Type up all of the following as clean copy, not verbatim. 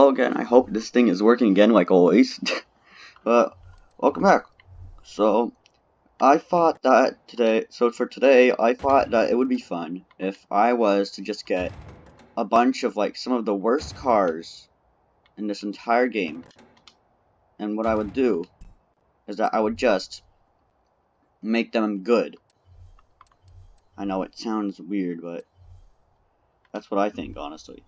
Hello again, I hope this thing is working again like always. But, welcome back. So, I thought that today, I thought that it would be fun if I was to just get a bunch of, like, some of the worst cars in this entire game. And what I would do is that I would just make them good. I know it sounds weird, but that's what I think, honestly.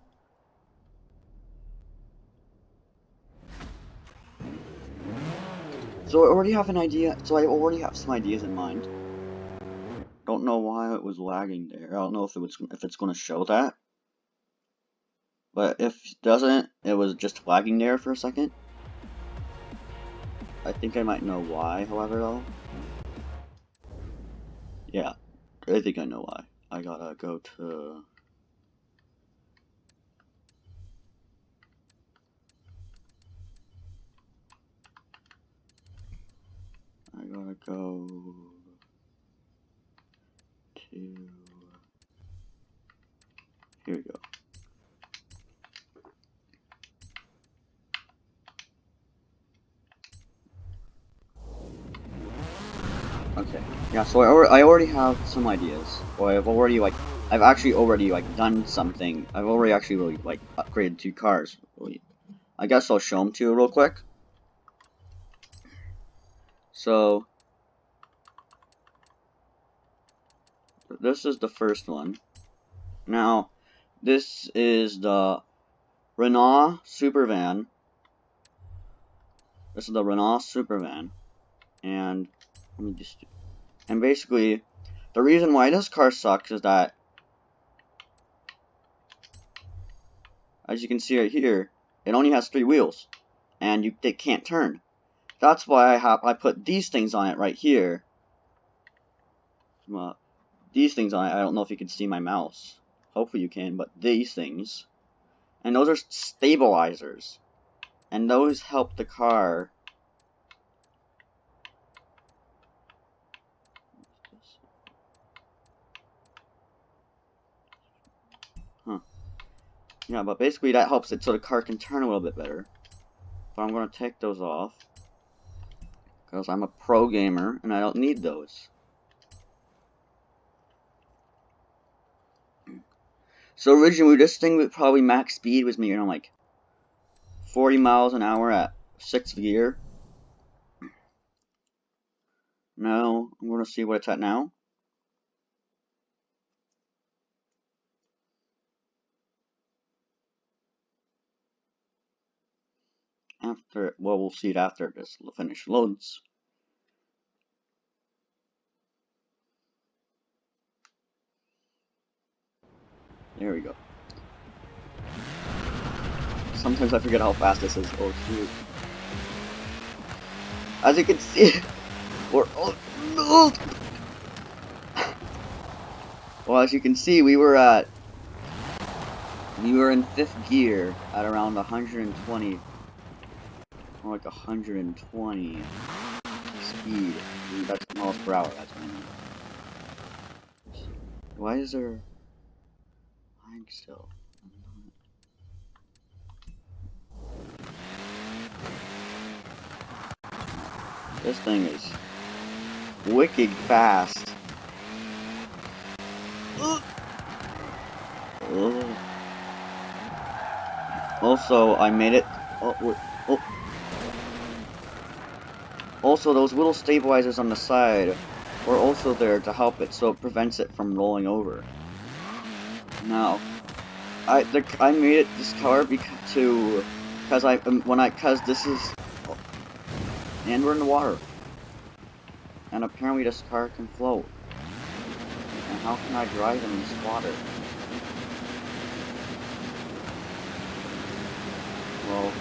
So I already have an idea, I already have some ideas in mind. Don't know why it was lagging there. I don't know if it's going to show that. But if it doesn't, it was just lagging there for a second. I think I might know why, however, though. Yeah, I think I know why. I gotta go to... I gotta go to... Here we go. Okay, yeah, so I already have some ideas. Or I've actually already, like, done something. I've already actually, really, like, upgraded 2 cars. I guess I'll show them to you real quick. So, this is the first one. Now, this is the Renault Superman. This is the Renault Superman. And basically, the reason why this car sucks is that, as you can see right here, it only has 3 wheels, and they can't turn. That's why I put these things on it right here. Well, these things on it. I don't know if you can see my mouse. Hopefully you can, but these things, and those are stabilizers, and those help the car. Yeah, but basically that helps it so the car can turn a little bit better. But I'm going to take those off, because I'm a pro gamer, and I don't need those. So originally, this thing with probably max speed was me around like 40 miles an hour at 6th gear. Now, I'm going to see what it's at now. Well, we'll see it after this finish loads. There we go. Sometimes I forget how fast this is. Oh, shoot. As you can see, we're... Oh, no! Well, as you can see, we were in 5th gear at around 120, or like 120 speed. That's miles per hour, that's what I mean. Why is there lag still? This thing is wicked fast. Also, I made it. Also, those little stabilizers on the side were also there to help it, so it prevents it from rolling over. Now, I made it this car because this is, and we're in the water, and apparently this car can float. And how can I drive in this water? Well,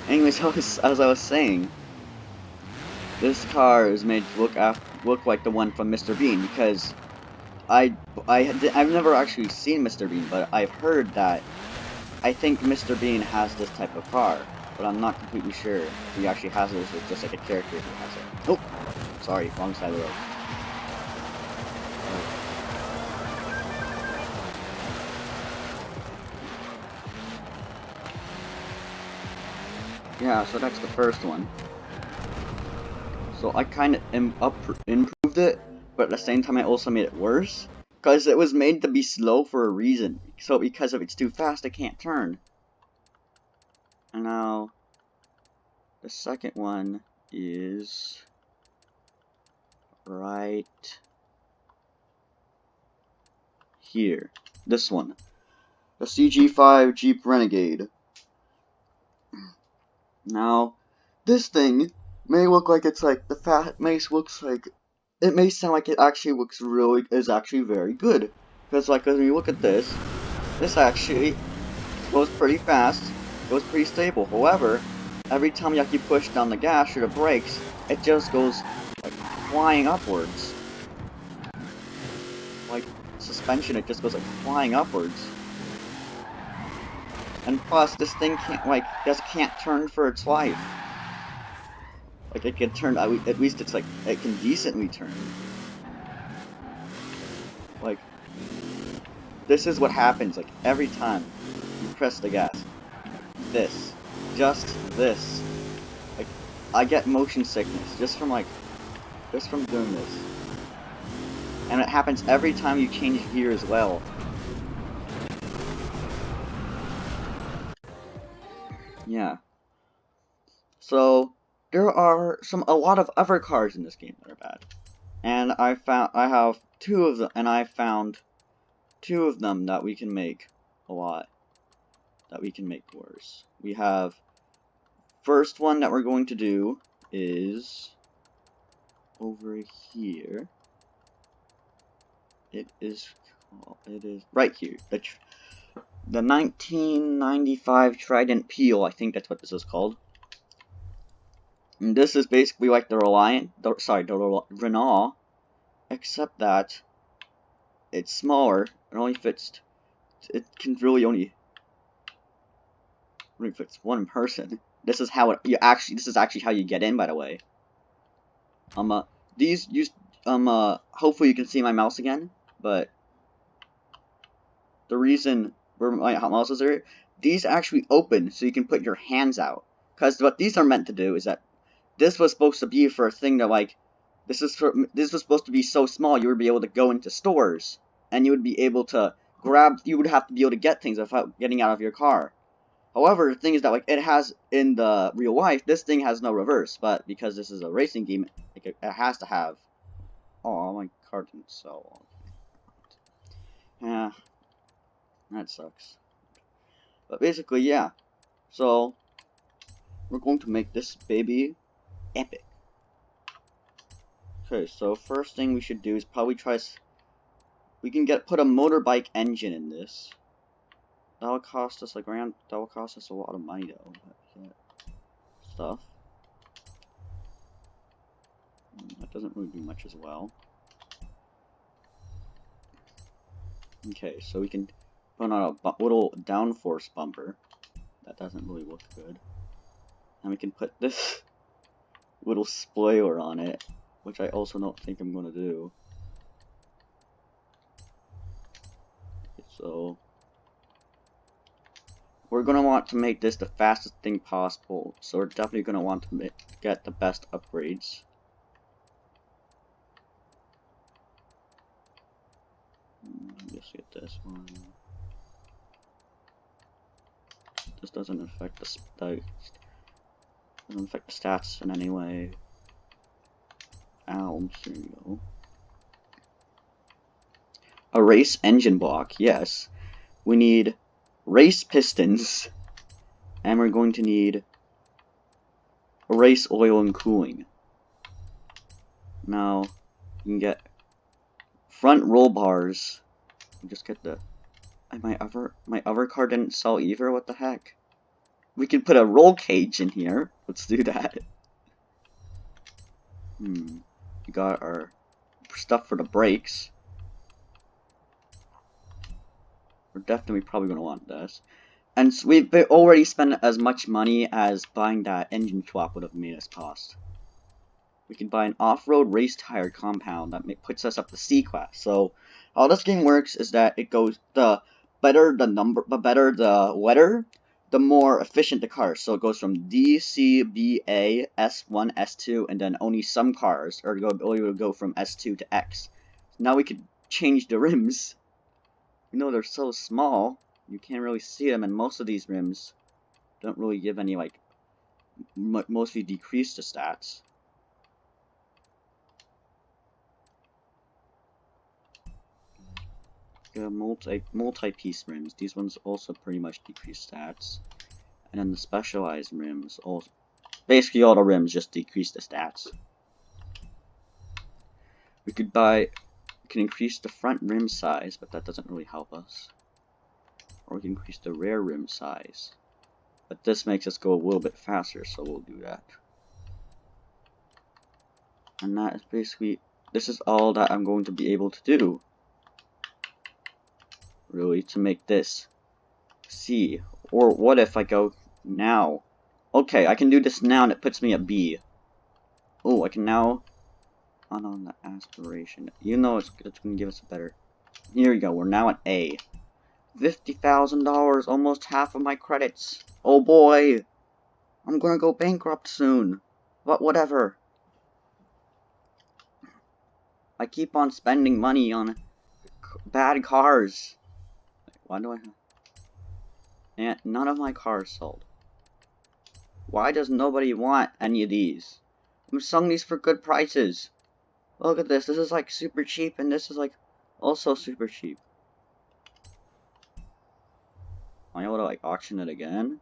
anyways, as I was saying, this car is made to look like the one from Mr. Bean, because I've never actually seen Mr. Bean, but I've heard that I think Mr. Bean has this type of car, but I'm not completely sure if he actually has this or it's just like a character who has it. Oh, sorry, wrong side of the road. Yeah, so that's the first one. So I kind of improved it, but at the same time I also made it worse. Because it was made to be slow for a reason. So because if it's too fast, it can't turn. And now, the second one is right here. This one. The CG5 Jeep Renegade. Now, this thing may look like it's like the fat looks like it may sound like it actually is actually very good. Because like when you look at this actually goes pretty fast, goes pretty stable. However, every time you actually push down the gas or the brakes, it just goes like flying upwards. Like suspension, it just goes like flying upwards. And plus, this thing just can't turn for its life. Like it can turn, at least it's like it can decently turn. Like this is what happens like every time you press the gas. Just this. Like I get motion sickness just from doing this. And it happens every time you change gear as well. Yeah. So there are a lot of other cars in this game that are bad. And I have two of them, and I found two of them that we can make a lot. That we can make worse. We have first one that we're going to do is over here. It is right here. The 1995 Trident Peel, I think that's what this is called. And this is basically like the Renault, except that it's smaller. It only fits. It can really only fits one person. This is how This is actually how you get in, by the way. These used. Hopefully you can see my mouse again, but the reason where my mouse is there, these actually open so you can put your hands out. Because what these are meant to do is that this was supposed to be for a thing that like this was supposed to be so small you would be able to go into stores and you would be able to you would have to be able to get things without getting out of your car. However, the thing is that like it has in the real life, this thing has no reverse, but because this is a racing game, like it has to have. Oh, my car didn't sell. Yeah, that sucks. But basically, yeah. So we're going to make this baby epic. Okay, so first thing we should do is probably we can put a motorbike engine in this. That will cost us a lot of money though. Yeah. Stuff. That doesn't really do much as well. Okay, so we can put on a little downforce bumper. That doesn't really look good. And we can put this little spoiler on it, which I also don't think I'm going to do. Okay, so we're going to want to make this the fastest thing possible, so we're definitely going to want to get the best upgrades. Let's get this one. This doesn't affect the stats in any way. Ow, here we go. A race engine block, yes. We need race pistons, and we're going to need race oil and cooling. Now, you can get front roll bars. Just get the. My other car didn't sell either. What the heck? We can put a roll cage in here. Let's do that. We got our stuff for the brakes. We're definitely probably gonna want this. And so we've already spent as much money as buying that engine swap would have made us cost. We can buy an off-road race tire compound that puts us up to C class. So how this game works is that it goes the better the weather, the more efficient the car. So it goes from D, C, B, A, S1, S2, and then only some cars are only will go from S2 to X. Now we could change the rims. You know, they're so small, you can't really see them, and most of these rims don't really give any, like, mostly decrease the stats. Multi-piece rims. These ones also pretty much decrease stats. And then the specialized rims also. Basically all the rims just decrease the stats. We can increase the front rim size, but that doesn't really help us. Or we can increase the rear rim size. But this makes us go a little bit faster, so we'll do that. And that is basically, this is all that I'm going to be able to do. Really, to make this C. Or what if I go now? Okay, I can do this now and it puts me at B. Oh, I can now on the aspiration. You know it's going to give us a better. Here we go, we're now at A. $50,000, almost half of my credits. Oh boy, I'm gonna go bankrupt soon. But whatever. I keep on spending money on bad cars. Why do I have... And none of my cars sold. Why does nobody want any of these? I'm selling these for good prices. Look at this. This is like super cheap, and this is like also super cheap. Am I able to like auction it again?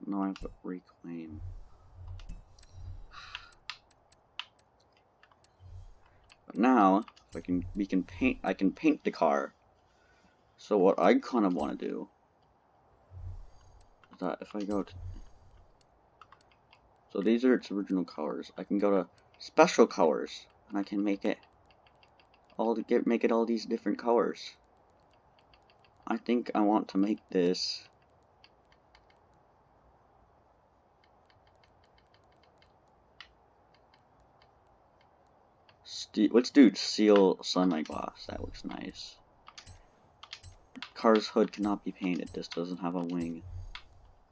No, I have to reclaim. But now, if I can, I can paint the car. So what I kind of want to do is that if I go to, so these are its original colors. I can go to special colors, and I can make it all these different colors. I think I want to make this let's do seal sunlight glass. That looks nice. Car's hood cannot be painted. This doesn't have a wing.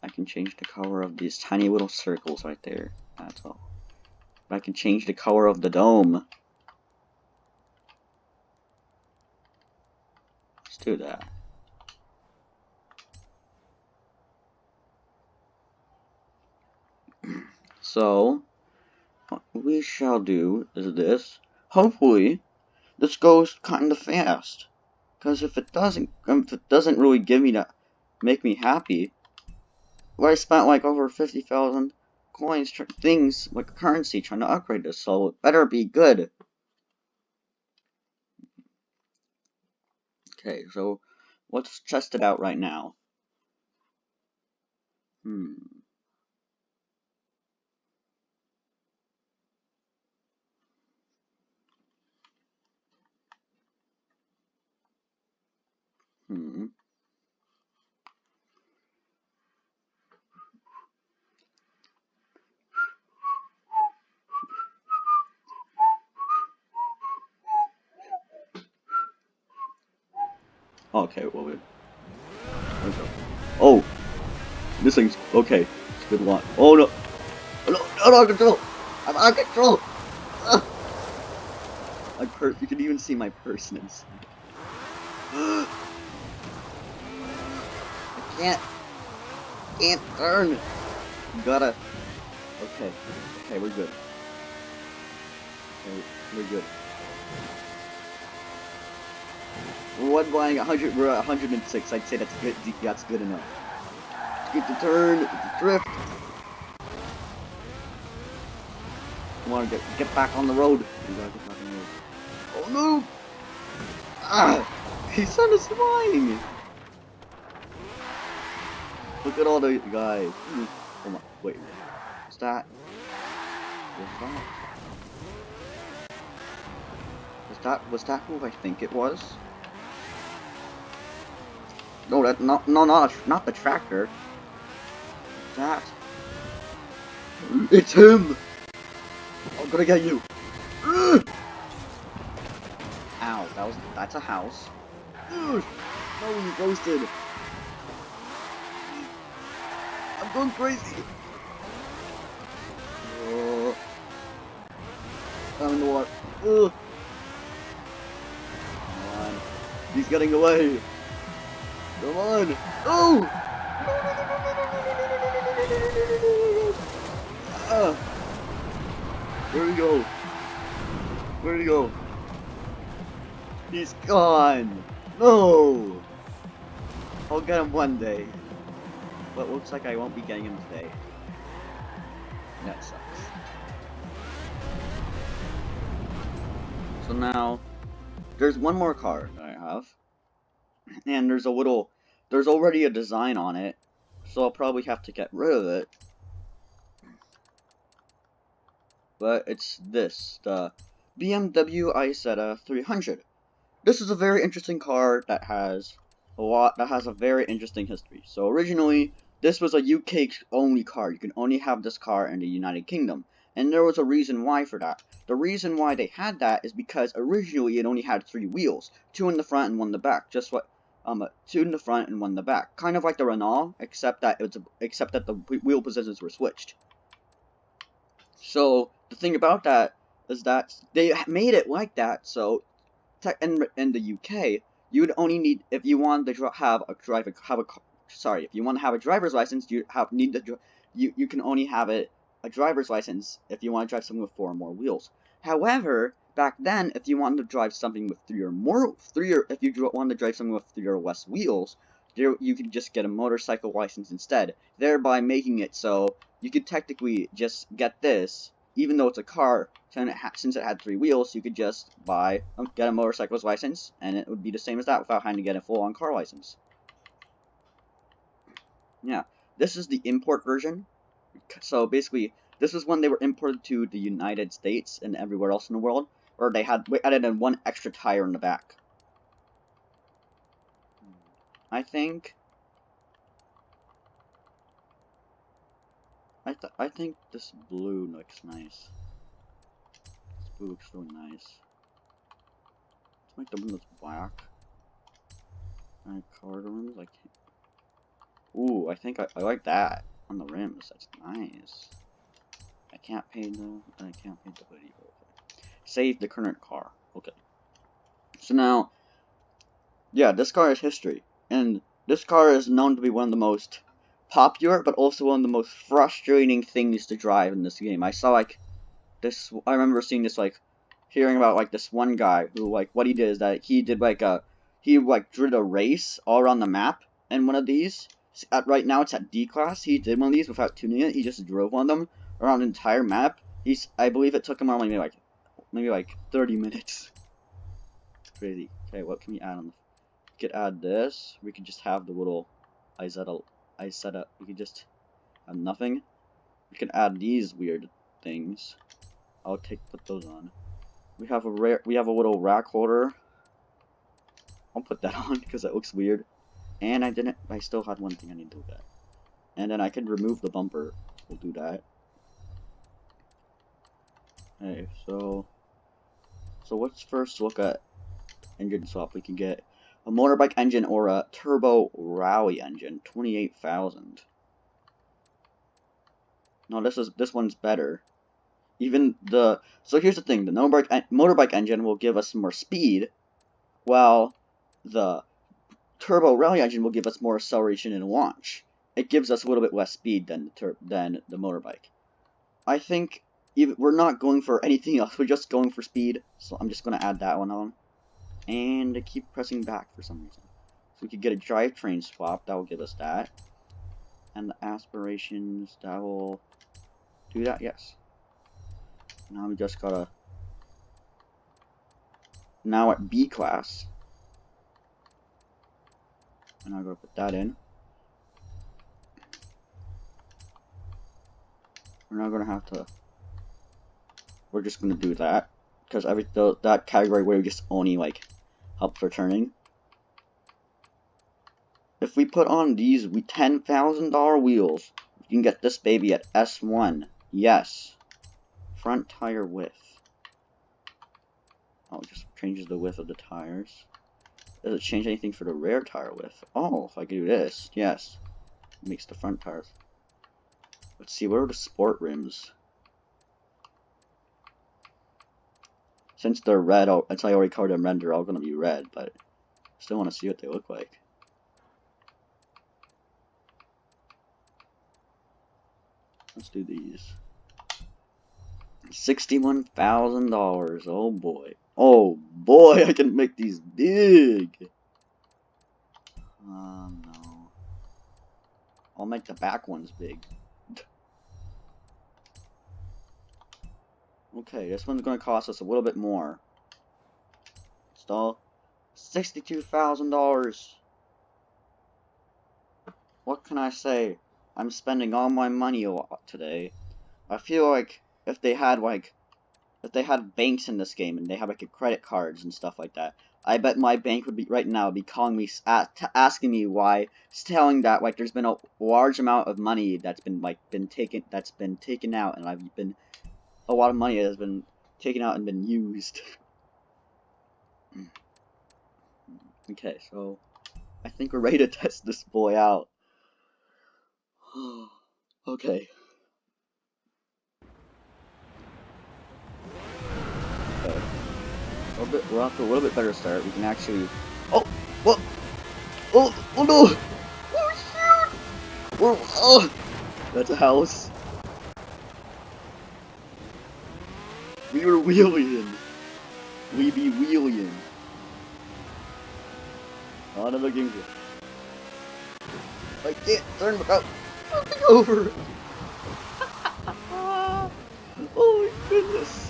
I can change the color of these tiny little circles right there. That's all. But I can change the color of the dome. Let's do that. So, what we shall do is this. Hopefully, this goes kind of fast. Because if it doesn't really give me that, make me happy, well, I spent like over 50,000 coins, things like currency, trying to upgrade this, so it better be good. Okay, so let's test it out right now. Okay, well, okay. Oh, this thing's okay. It's a good one. Oh no! No, no, no, control! I'm out of control! You can even see my person inside. I can't turn! You gotta... Okay, we're good. Okay, we're good. We're buying 100, we're at 106, I'd say that's good enough. Get the turn, get the drift. Come on, get back on the road. You gotta get back on the road. Oh no! Ah! His son is flying! Look at all the guys. Hold on, wait. What's that? Was that who I think it was? No, not the tractor. That. It's him! I'm gonna get you! Ow, that's a house. No, you ghosted! I'm going crazy. Oh, I'm in the water. Ugh. Come on. He's getting away. Come on. Oh! Ah. Where'd he go? Where'd he go? He's gone. No! I'll get him one day. But looks like I won't be getting him today. That sucks. So now, there's one more car that I have. And there's already a design on it. So I'll probably have to get rid of it. But it's this, the BMW Isetta 300. This is a very interesting car that has a very interesting history. So originally, this was a UK only car. You can only have this car in the United Kingdom. And there was a reason why for that. The reason why they had that is because originally it only had 3 wheels, 2 in the front and 1 in the back. Just what 2 in the front and 1 in the back. Kind of like the Renault, except that the wheel positions were switched. So the thing about that is that they made it like that. So in the UK, you would only need, if you want to if you want to have a driver's license, you can only have a driver's license if you want to drive something with 4 or more wheels. However, back then, if you wanted to drive something with 3 or less wheels, you could just get a motorcycle license instead, thereby making it so you could technically just get this. Even though it's a car, since it had 3 wheels, you could just get a motorcycle's license, and it would be the same as that without having to get a full-on car license. Yeah, this is the import version. So basically, this is when they were imported to the United States and everywhere else in the world, where they added in 1 extra tire in the back. I think this blue looks nice. This blue looks really nice. It's like the one that's black. And colored ones, like, ooh, I think I like that on the rims. That's nice. I can't paint the hoodie. Okay. Save the current car. Okay. So now, yeah, this car is history, and this car is known to be one of the most popular, but also one of the most frustrating things to drive in this game. I saw like this. I remember seeing this, like, hearing about like this one guy who, like, what he did is that he did like did a race all around the map, and one of these right now it's at D class. He did one of these without tuning it. He just drove on them around the entire map. I believe it took him only maybe like 30 minutes. Crazy. Okay, what can we add on? We could add this. We could just have the little Isetta. We could just have nothing. We can add these weird things. I'll put those on. We have a little rack holder. I'll put that on because it looks weird. And I still had one thing I need to look at. And then I can remove the bumper. We'll do that. Okay, so let's first look at engine swap. We can get a motorbike engine or a turbo rally engine, 28,000. No, this one's better. So here's the thing: the motorbike engine will give us more speed, while the turbo rally engine will give us more acceleration and launch. It gives us a little bit less speed than the motorbike. I think we're not going for anything else. We're just going for speed. So I'm just going to add that one on. And I keep pressing back for some reason. So we could get a drivetrain swap. That will give us that. And the aspirations, that will do that. Yes. Now we just gotta. Now at B class. And I'm going to put that in. We're not going to have to. We're just going to do that. Because that category where we just only, like, help for turning. If we put on these $10,000 wheels, we can get this baby at S1. Yes. Front tire width. Oh, it just changes the width of the tires. Does it change anything for the rear tire width? Oh, if I do this, yes. It makes the front tires. Let's see, what are the sport rims? Since they're red, since I already colored them red, they're all gonna be red, but still want to see what they look like. Let's do these. $61,000. Oh boy. Oh boy, I can make these big. No. I'll make the back ones big. Okay, this one's gonna cost us a little bit more. Still, $62,000. What can I say? I'm spending all my money a lot today. I feel like if they had banks in this game and they had like credit cards and stuff like that, I bet my bank would be right now be calling me asking me why, telling that like there's been a large amount of money that's been taken out, and I've been a lot of money has been taken out and been used. Okay, so I think we're ready to test this boy out. Okay. Okay. We're off to a little bit better start. We can actually. Oh! What? Oh! Oh no! Oh shoot! Oh! That's a house. We were wheeling. We be wheeling. On another game. I can't turn without flipping over. Oh my goodness.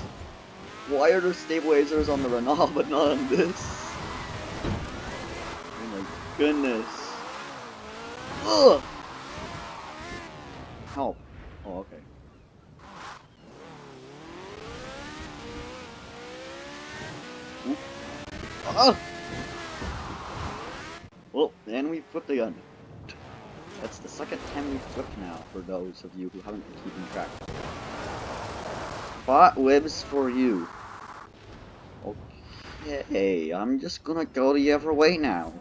Why are there stabilizers on the Renault but not on this? Oh my goodness. Ugh! Help. Oh, okay. Oop. Ah! Well, and we flipped the gun. That's the second time we've flipped now, for those of you who haven't been keeping track. Bot lives for you. Okay, I'm just gonna go the other way now.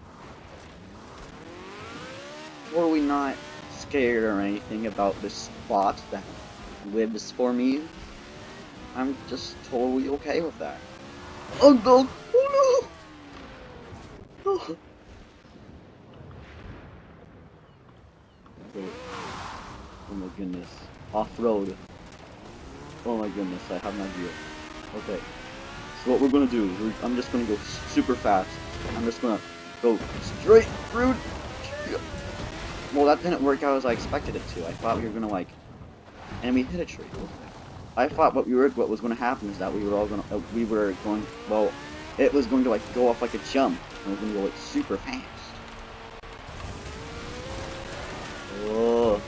Totally not scared or anything about this bot that lives for me. I'm just totally okay with that. Oh no! Oh no! Oh. Oh my goodness. Off-road. Oh my goodness, I have an idea. Okay. So what we're gonna do, I'm just gonna go super fast. I'm just gonna go straight through. Well, that didn't work out as I expected it to. I thought we were gonna and we hit a tree. I thought what was gonna happen is that we were going, well, it was going to go off like a jump, and it was gonna go super fast. Oh.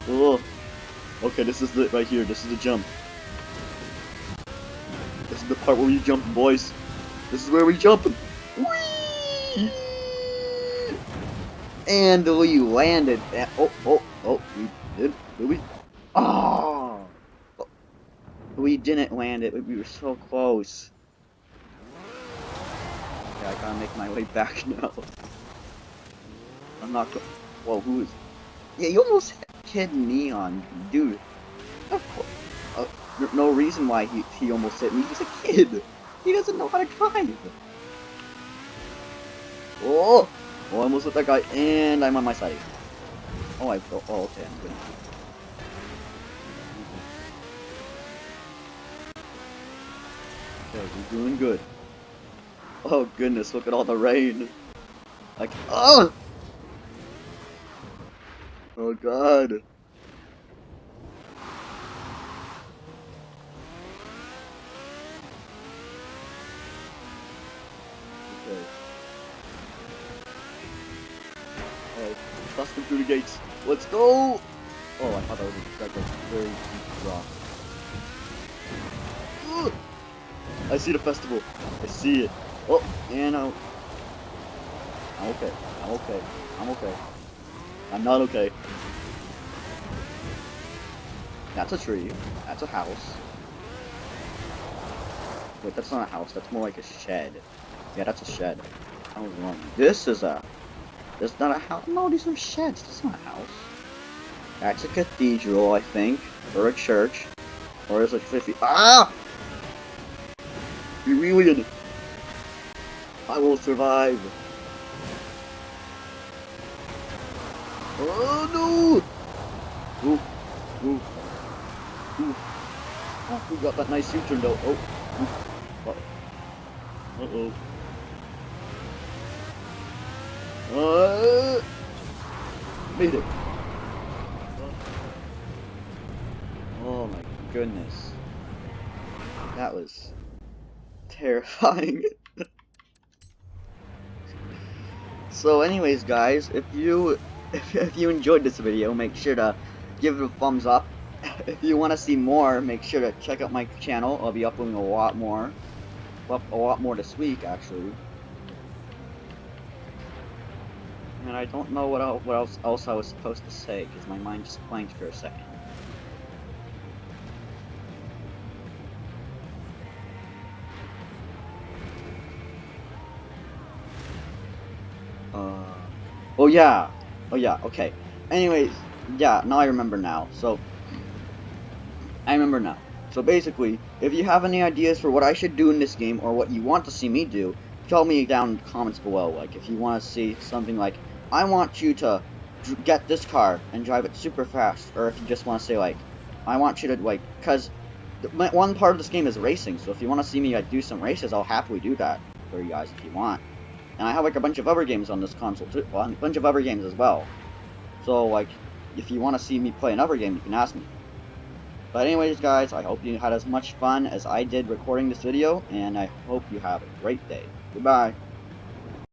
Oh. Okay, this is it right here. This is the jump. This is the part where we jump, boys. This is where we jump. Whee! And we landed. Oh, we did we? Oh! We didn't land it. We were so close. Yeah, I gotta make my way back now. I'm not. Whoa, who is? Yeah, you almost hit me on, dude. Of course. There's no reason why he almost hit me. He's a kid. He doesn't know how to drive. Oh! Oh, I almost hit that guy, and I'm on my side. Oh, okay, I'm good. Okay, we're doing good. Oh goodness, look at all the rain. Like, oh! Oh god. Okay. Oh, bust them through the gates. Let's go! Oh, I thought that was a very deep drop. Ugh! I see the festival. I see it. Oh, and I'm okay. I'm okay. I'm okay. I'm not okay. That's a tree. That's a house. Wait, that's not a house. That's more like a shed. Yeah, that's a shed. I was wrong. This is a There's not a house. No, these are sheds. That's not a house. That's a cathedral, I think. Or a church. Or is it 50? Ah! Be wheeling! I will survive. Oh no! Ooh, ooh, ooh. Oh, we got that nice U-turn though. Oh, ooh. Uh-oh. Made it. Oh my goodness. That was terrifying. So anyways guys, if you enjoyed this video, make sure to give it a thumbs up. If you want to see more, make sure to check out my channel. I'll be uploading a lot more. Well, a lot more this week actually. And I don't know what else I was supposed to say because my mind just blanked for a second. Oh yeah. Oh yeah, okay. Anyways, yeah, now I remember now. I remember now. So basically, if you have any ideas for what I should do in this game or what you want to see me do, tell me down in the comments below. Like, if you want to see something like, I want you to get this car and drive it super fast, or if you just want to say like, I want you to like, because one part of this game is racing, so if you want to see me like do some races, I'll happily do that for you guys if you want. And I have like a bunch of other games on this console too, well, a bunch of other games as well. So like, if you want to see me play another game, you can ask me. But anyways guys, I hope you had as much fun as I did recording this video, and I hope you have a great day. Goodbye.